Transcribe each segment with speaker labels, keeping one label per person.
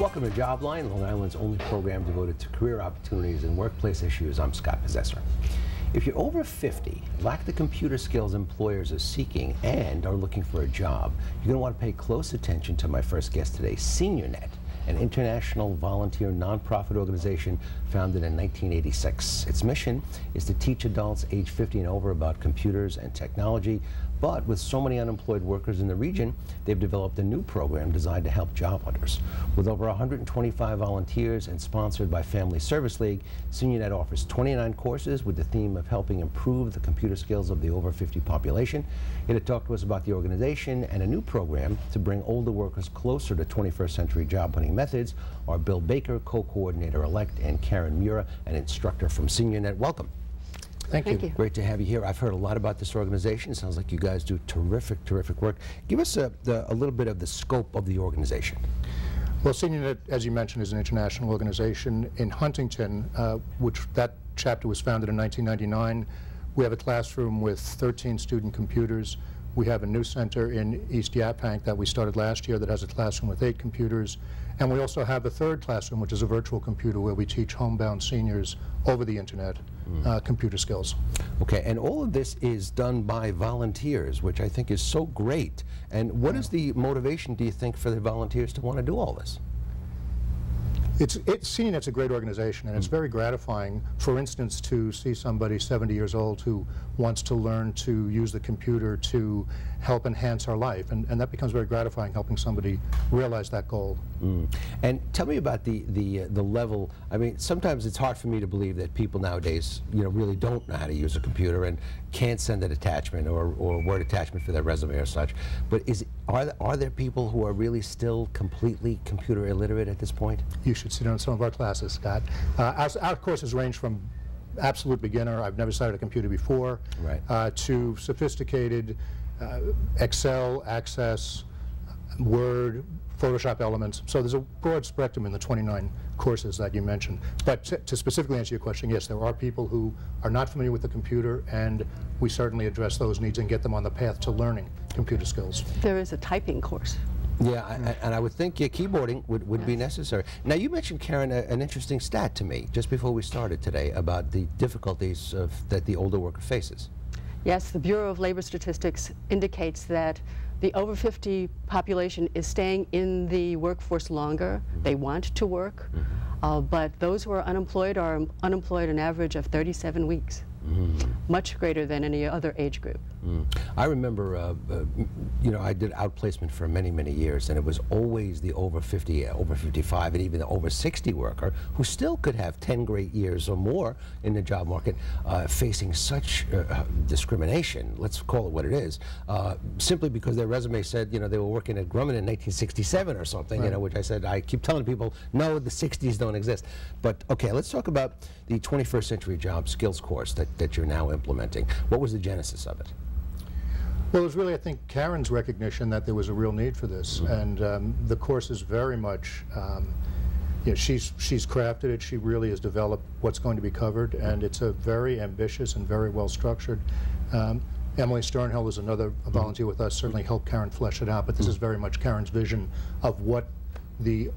Speaker 1: Welcome to Jobline, Long Island's only program devoted to career opportunities and workplace issues. I'm Scott Possessor. If you're over 50, lack the computer skills employers are seeking, and are looking for a job, you're going to want to pay close attention to my first guest today, SeniorNet, an international volunteer nonprofit organization founded in 1986. Its mission is to teach adults age 50 and over about computers and technology, but with so many unemployed workers in the region, they've developed a new program designed to help job hunters. With over 125 volunteers and sponsored by Family Service League, SeniorNet offers 29 courses with the theme of helping improve the computer skills of the over 50 population. Here to talk to us about the organization and a new program to bring older workers closer to 21st century job hunting methods are Bill Baker, co-coordinator-elect, and Karen Mura, an instructor from SeniorNet. Welcome.
Speaker 2: Thank you.
Speaker 1: Great to have you here. I've heard a lot about this organization. It sounds like you guys do terrific, terrific work. Give us a little bit of the scope of the organization.
Speaker 2: Well, SeniorNet, as you mentioned, is an international organization. In Huntington, which that chapter was founded in 1999, we have a classroom with 13 student computers. We have a new center in East Yaphank that we started last year that has a classroom with 8 computers. And we also have a third classroom, which is a virtual computer where we teach homebound seniors over the internet computer skills.
Speaker 1: Okay, and all of this is done by volunteers, which I think is so great. And what is the motivation, do you think, for the volunteers to want to do all this?
Speaker 2: SeniorNet's a great organization, and it's very gratifying, for instance, to see somebody 70 years old who wants to learn to use the computer to help enhance our life, and that becomes very gratifying, helping somebody realize that goal.
Speaker 1: And tell me about the level. I mean, sometimes it's hard for me to believe that people nowadays, really don't know how to use a computer and can't send an attachment or word attachment for their resume or such. But are there people who are really still completely computer illiterate at this point?
Speaker 2: You should sit on some of our classes, Scott. Our courses range from absolute beginner, I've never started a computer before,
Speaker 1: right,
Speaker 2: to sophisticated Excel, Access, Word, Photoshop elements. So there's a broad spectrum in the 29 courses that you mentioned. But to specifically answer your question, yes, there are people who are not familiar with the computer, and we certainly address those needs and get them on the path to learning computer skills.
Speaker 3: There is a typing course.
Speaker 1: Yeah, and I would think keyboarding would be necessary. Now, you mentioned, Karen, an interesting stat to me just before we started today about the difficulties that the older worker faces.
Speaker 3: Yes, the Bureau of Labor Statistics indicates that the over 50 population is staying in the workforce longer. They want to work, but those who are unemployed an average of 37 weeks. Much greater than any other age group.
Speaker 1: I remember, I did outplacement for many, many years, and it was always the over 50, over 55, and even the over 60 worker who still could have 10 great years or more in the job market, facing such discrimination, let's call it what it is, simply because their resume said, they were working at Grumman in 1967 or something,
Speaker 2: right,
Speaker 1: which I keep telling people, no, the 60s don't exist. But, okay, let's talk about the 21st Century Job Skills course that you're now implementing. What was the genesis of it?
Speaker 2: Well, it was really, I think, Karen's recognition that there was a real need for this, and the course is very much, she's crafted it. She really has developed what's going to be covered, and it's a very ambitious and very well structured. Emily Sternhill is another volunteer with us, certainly helped Karen flesh it out, but this is very much Karen's vision of what the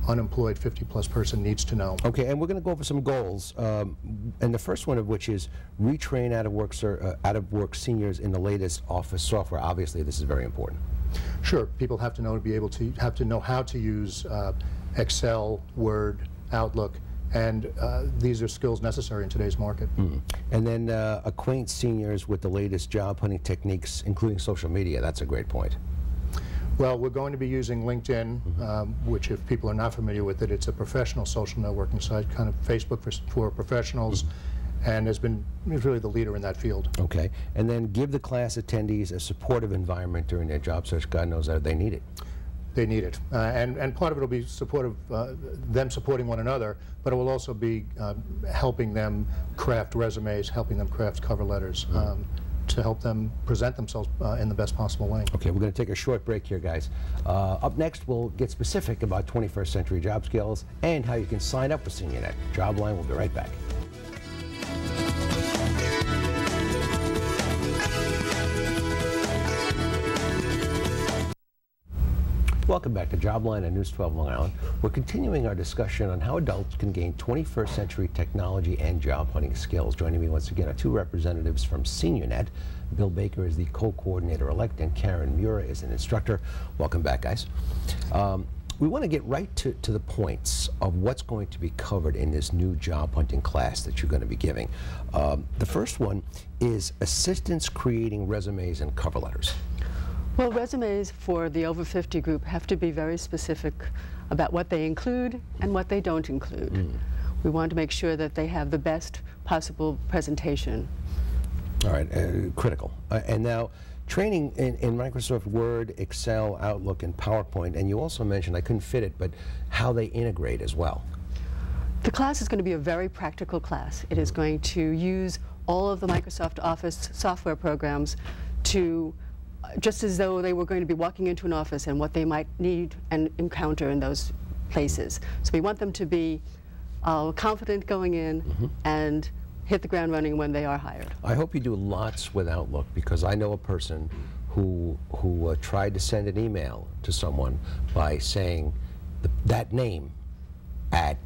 Speaker 2: unemployed 50-plus person needs to know.
Speaker 1: Okay, and we're going to go over some goals, and the first one of which is retrain out-of-work seniors in the latest office software. Obviously, this is very important.
Speaker 2: Sure, people have to know how to use Excel, Word, Outlook, and these are skills necessary in today's market.
Speaker 1: And then acquaint seniors with the latest job hunting techniques, including social media. That's a great point.
Speaker 2: Well, we're going to be using LinkedIn, which, if people are not familiar with it, it's a professional social networking site, kind of Facebook for professionals, and is really the leader in that field. Okay,
Speaker 1: and then give the class attendees a supportive environment during their job search. God knows that they need it.
Speaker 2: They need it, and part of it will be supportive, them supporting one another, but it will also be helping them craft resumes, helping them craft cover letters. To help them present themselves in the best possible way.
Speaker 1: Okay, we're going to take a short break here, guys. Up next, we'll get specific about 21st century job skills and how you can sign up for SeniorNet. Jobline will be right back. Welcome back to Jobline on News 12 Long Island. We're continuing our discussion on how adults can gain 21st century technology and job hunting skills. Joining me once again are two representatives from SeniorNet. Bill Baker is the co-coordinator-elect and Karen Mura is an instructor. Welcome back, guys. We want to get right to the points of what's going to be covered in this new job hunting class that you're going to be giving. The first one is assistance creating resumes and cover letters.
Speaker 3: Well, resumes for the over 50 group have to be very specific about what they include and what they don't include. We want to make sure that they have the best possible presentation.
Speaker 1: All right, critical. And now, training in Microsoft Word, Excel, Outlook, and PowerPoint, and you also mentioned, I couldn't fit it, but how they integrate as well.
Speaker 3: The class is going to be a very practical class. It is going to use all of the Microsoft Office software programs to just as though they were going to be walking into an office and what they might need and encounter in those places. So we want them to be confident going in and hit the ground running when they are hired.
Speaker 1: I hope you do lots with Outlook, because I know a person who tried to send an email to someone by saying that name at,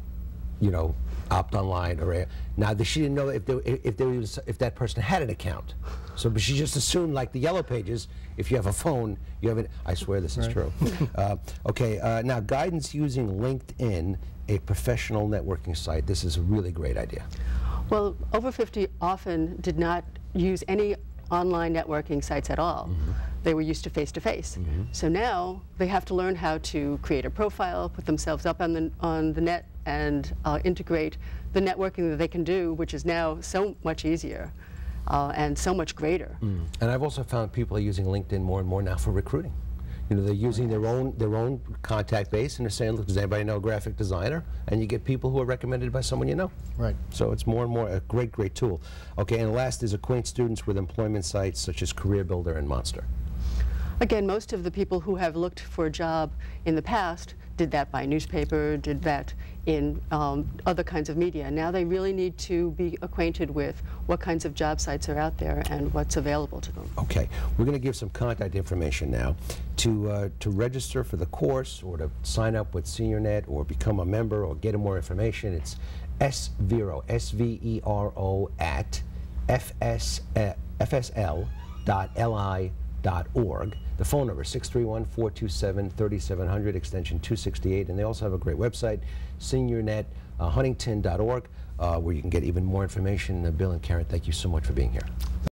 Speaker 1: you know, Opt Online or now she didn't know if that person had an account. So, but she just assumed, like the Yellow Pages, if you have a phone, you have it. I swear this is true. Okay, now guidance using LinkedIn, a professional networking site. This is a really great idea.
Speaker 3: Well, over 50 often did not use any online networking sites at all. They were used to face-to-face. So now they have to learn how to create a profile, put themselves up on the net, and integrate the networking that they can do, which is now so much easier and so much greater.
Speaker 1: And I've also found people are using LinkedIn more and more now for recruiting. You know, they're using their own contact base, and they're saying, look, does anybody know a graphic designer? And you get people who are recommended by someone you know. Right. So it's more and more a great, great tool. Okay, and last is acquaint students with employment sites such as Career Builder and Monster.
Speaker 3: Again, most of the people who have looked for a job in the past did that by newspaper, did that in other kinds of media. Now they really need to be acquainted with what kinds of job sites are out there and what's available to them.
Speaker 1: Okay, we're going to give some contact information now. To register for the course or to sign up with SeniorNet or become a member or get more information, it's SVERO, S-V-E-R-O at fsl.li.org. The phone number is 631-427-3700, extension 268, and they also have a great website, seniornet.huntington.org, where you can get even more information. Bill and Karen, thank you so much for being here.